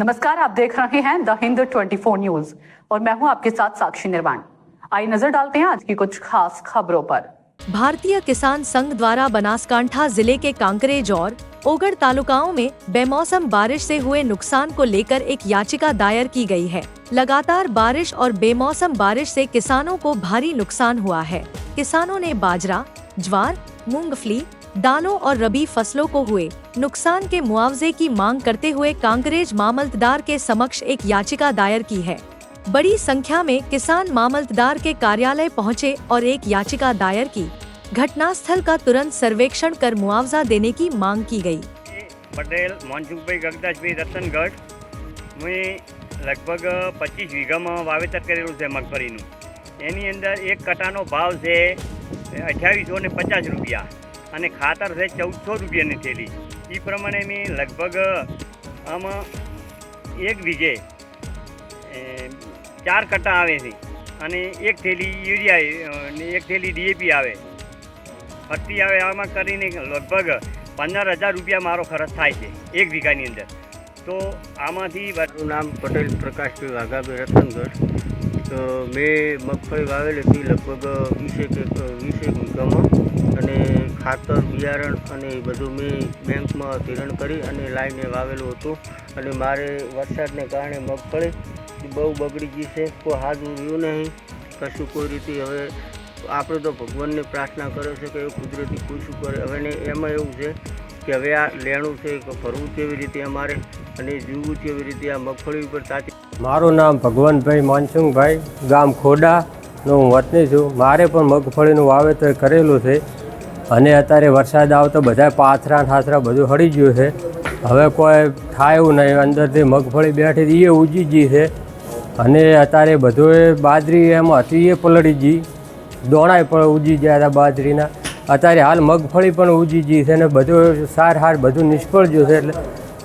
नमस्कार, आप देख रहे हैं द हिंद 24 न्यूज और मैं हूं आपके साथ साक्षी निर्वाण। आइए नजर डालते हैं आज की कुछ खास खबरों पर। भारतीय किसान संघ द्वारा बनासकांठा जिले के कांकरेज और ओगढ़ तालुकाओं में बेमौसम बारिश से हुए नुकसान को लेकर एक याचिका दायर की गई है। लगातार बारिश और बेमौसम बारिश से किसानों को भारी नुकसान हुआ है। किसानों ने बाजरा, ज्वार, मूंगफली, दालों और रबी फसलों को हुए नुकसान के मुआवजे की मांग करते हुए कांकरेज मामलतदार के समक्ष एक याचिका दायर की है। बड़ी संख्या में किसान मामलतदार के कार्यालय पहुंचे और एक याचिका दायर की। घटनास्थल का तुरंत सर्वेक्षण कर मुआवजा देने की मांग की गई। पटेल मोहनसिंहभाई गगदासभाई रतनगढ़ मैं लगभग 25 वीघाમાં વાવેતર કરેલું છે મગફળીનું। એની અંદર એક કટાનો ભાવ છે 2850 રૂપિયા અને ખાતર છે 1400 રૂપિયાની થેલી। એ પ્રમાણે મેં લગભગ આમાં એક વીઘે 4 કટા આવે છે અને એક થેલી યુરિયા અને એક થેલી DAP આવે, ફરતી આવે। આમાં કરીને લગભગ 15,000 રૂપિયા મારો ખર્ચ થાય છે એક વીઘાની અંદર। તો આમાંથી મારું નામ પટેલ પ્રકાશભાઈ વાઘાભાઈ રતનગઢ। તો મેં મગફળી વાવેલી હતી લગભગ 20 વીઘામાં અને ખાતર બિયારણ અને એ બધું મેં બેંકમાં ધિરાણ કરી અને લાવીને વાવેલું હતું અને મારે વરસાદને કારણે મગફળી બહુ બગડી ગઈ છે। કોઈ હાજું રહ્યું નહીં કશું કોઈ રીતે। હવે આપણે તો ભગવાનને પ્રાર્થના કરે છે કે એ કુદરતી ખુશું કરે। હવે ને એમાં એવું છે કે હવે આ લેણું છે કે ભરવું કેવી રીતે અમારે અને જીવવું કેવી રીતે આ મગફળી ઉપર તાતી। મારું નામ ભગવાનભાઈ માનસિંહભાઈ, ગામ ખોડાનો હું વતની છું। મારે પણ મગફળીનું વાવેતર કરેલું છે અને અત્યારે વરસાદ આવતો બધા પાથરા ઠાથરા બધું હળી ગયું છે। હવે કોઈ થાય એવું નહીં। અંદરથી મગફળી બેઠી એ ઉજી ગઈ છે અને અત્યારે બધું બાજરી એમાં હતી એ પલળી ગઈ, દોણાય પણ ઉજી ગયા હતા બાજરીના। અત્યારે હાલ મગફળી પણ ઉજી ગઈ છે અને બધું સાર બધું નિષ્ફળ ગયું છે। એટલે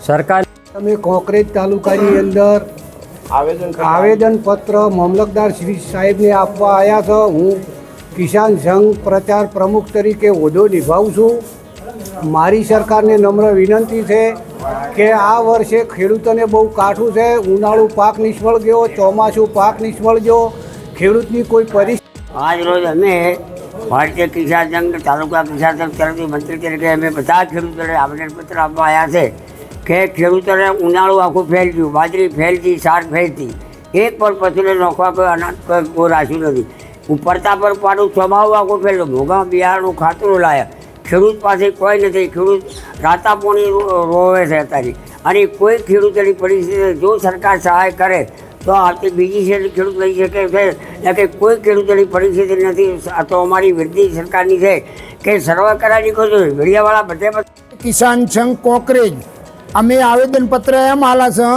સરકાર અમે કોંકરેજ તાલુકાની અંદર આવેદનપત્ર મામલતદાર શ્રી સાહેબને આપવા આવ્યા છો। હું કિસાન સંઘ પ્રચાર પ્રમુખ તરીકે હોદ્દો નિભાવું છું। મારી સરકારને નમ્ર વિનંતી છે કે આ વર્ષે ખેડૂતોને બહુ કાઠું છે। ઉનાળુ પાક નિષ્ફળ ગયો, ચોમાસું પાક નિષ્ફળ ગયો, ખેડૂતની કોઈ પરિસ્થિતિ। આજ રોજ અમે ભારતીય કિસાન સંઘ તાલુકા કિસાન સંઘ તરફથી મંત્રી તરીકે અમે બધા ખેડૂતોને આવેદનપત્ર આપવા આવ્યા છે કે ખેડૂતોને ઉનાળુ આખું ફેલ ગયું, બાજરી ફેલતી, સાર ફેલતી, એક પણ પશુને નોખવા કોઈ અનાજ કોઈ રાખ્યું નથી। ઉપરતા પર પાડું સ્વભાવ આખું ફેલ્યું, મોંઘા બિયારણું ખાતરું લાયા, ખેડૂત પાસે કોઈ નથી। ખેડૂત રાતાપોણી રોવે છે અત્યારે અને કોઈ ખેડૂતોની પરિસ્થિતિ જો સરકાર સહાય કરે તો આવતી બીજી છે ખેડૂત લઈ શકે છે કે કોઈ ખેડૂતોની પરિસ્થિતિ નથી। આ તો અમારી વિરોધી સરકારની છે કે સર્વે કરાવી કહો મીડિયાવાળા બધે કિસાન સંઘ કોંકરેજ અમે આવેદનપત્ર એમ આલા છે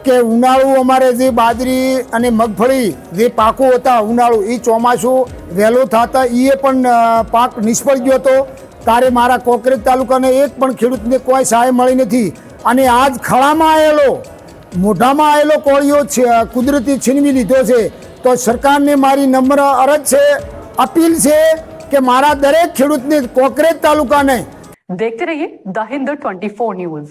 કે ઉનાળુ અમારે જે બાજરી અને મગફળી જે પાકો હતા ઉનાળુ એ ચોમાસું વહેલું થતા એ પણ પાક નિષ્ફળ ગયો હતો। ત્યારે મારા કોંકરેજ તાલુકાને એક પણ ખેડૂતને કોઈ સહાય મળી નથી અને આજ ખળામાં આવેલો મોઢામાં આવેલો કોળિયો કુદરતી છીનવી લીધો છે। તો સરકારને મારી નમ્ર અરજ છે, अपील છે કે મારા દરેક ખેડૂતને કોંકરેજ તાલુકાને देखते रहिए द हिंद 24 न्यूज।